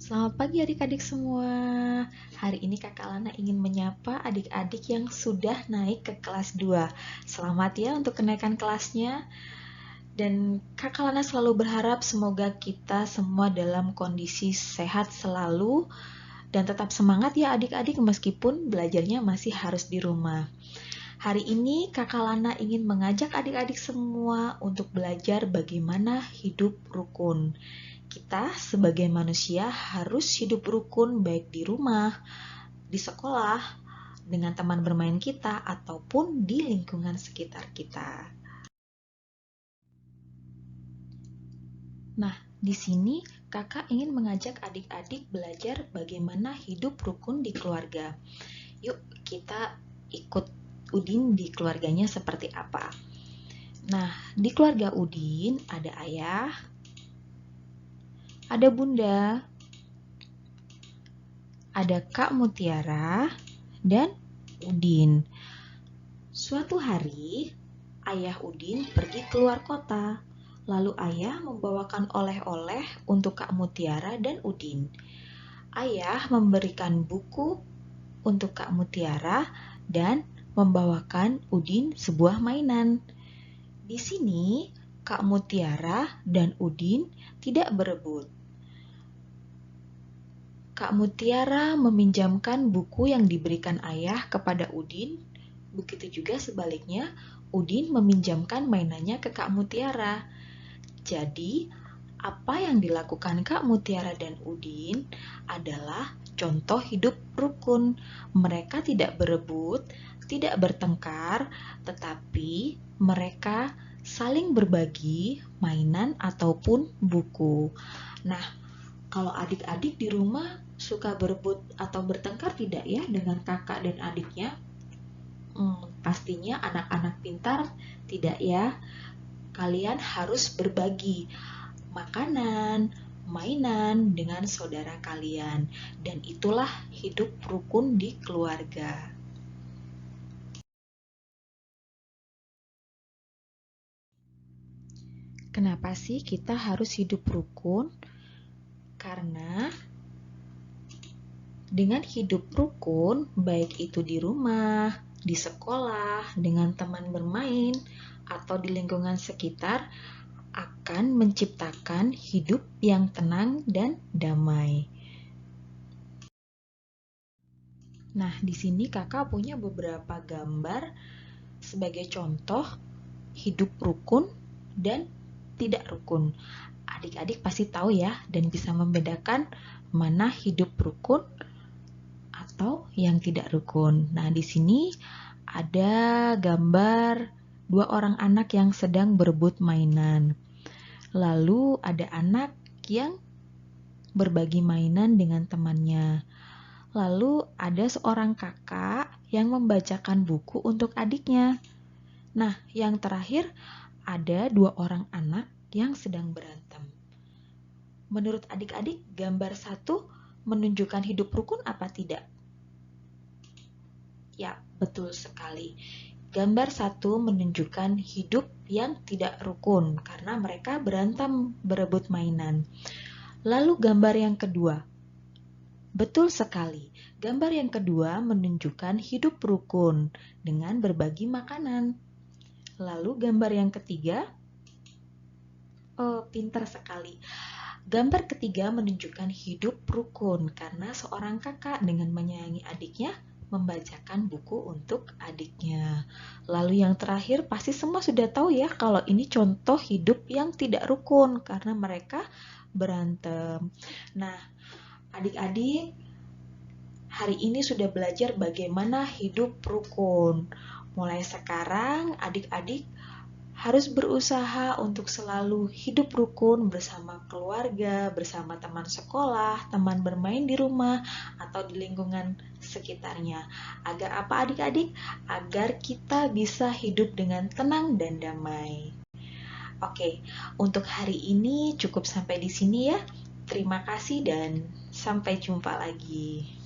Selamat pagi adik-adik semua. Hari ini Kakak Lana ingin menyapa adik-adik yang sudah naik ke kelas 2. Selamat ya untuk kenaikan kelasnya. Dan Kakak Lana selalu berharap semoga kita semua dalam kondisi sehat selalu dan tetap semangat ya adik-adik meskipun belajarnya masih harus di rumah. Hari ini Kakak Lana ingin mengajak adik-adik semua untuk belajar bagaimana hidup rukun. Kita sebagai manusia harus hidup rukun baik di rumah, di sekolah, dengan teman bermain kita, ataupun di lingkungan sekitar kita. Nah, di sini kakak ingin mengajak adik-adik belajar bagaimana hidup rukun di keluarga. Yuk, kita ikut Udin di keluarganya seperti apa. Nah, di keluarga Udin ada ayah, ada bunda, ada Kak Mutiara, dan Udin. Suatu hari, ayah Udin pergi keluar kota. Lalu ayah membawakan oleh-oleh untuk Kak Mutiara dan Udin. Ayah memberikan buku untuk Kak Mutiara dan membawakan Udin sebuah mainan. Di sini, Kak Mutiara dan Udin tidak berebut. Kak Mutiara meminjamkan buku yang diberikan ayah kepada Udin. Begitu juga sebaliknya, Udin meminjamkan mainannya ke Kak Mutiara. Jadi, apa yang dilakukan Kak Mutiara dan Udin adalah contoh hidup rukun. Mereka tidak berebut, tidak bertengkar, tetapi mereka saling berbagi mainan ataupun buku. Nah, kalau adik-adik di rumah suka berebut atau bertengkar tidak ya dengan kakak dan adiknya? Pastinya anak-anak pintar tidak ya. Kalian harus berbagi makanan, mainan dengan saudara kalian. Dan itulah hidup rukun di keluarga. Kenapa sih kita harus hidup rukun? Karena dengan hidup rukun, baik itu di rumah, di sekolah, dengan teman bermain, atau di lingkungan sekitar, akan menciptakan hidup yang tenang dan damai. Nah, di sini kakak punya beberapa gambar sebagai contoh hidup rukun dan tidak rukun. Adik-adik pasti tahu ya dan bisa membedakan mana hidup rukun atau yang tidak rukun. Nah, di sini ada gambar dua orang anak yang sedang berebut mainan. Lalu ada anak yang berbagi mainan dengan temannya. Lalu ada seorang kakak yang membacakan buku untuk adiknya. Nah, yang terakhir ada dua orang anak yang sedang berantem. Menurut adik-adik, gambar satu menunjukkan hidup rukun apa tidak? Ya, betul sekali. Gambar satu menunjukkan hidup yang tidak rukun karena mereka berantem berebut mainan. Lalu gambar yang kedua. Betul sekali. Gambar yang kedua menunjukkan hidup rukun dengan berbagi makanan. Lalu gambar yang ketiga. Oh, pintar sekali. Gambar ketiga menunjukkan hidup rukun karena seorang kakak dengan menyayangi adiknya membacakan buku untuk adiknya. Lalu yang terakhir pasti semua sudah tahu ya kalau ini contoh hidup yang tidak rukun karena mereka berantem. Nah, adik-adik hari ini sudah belajar bagaimana hidup rukun. Mulai sekarang adik-adik harus berusaha untuk selalu hidup rukun bersama keluarga, bersama teman sekolah, teman bermain di rumah, atau di lingkungan sekitarnya. Agar apa adik-adik? Agar kita bisa hidup dengan tenang dan damai. Oke, untuk hari ini cukup sampai di sini ya. Terima kasih dan sampai jumpa lagi.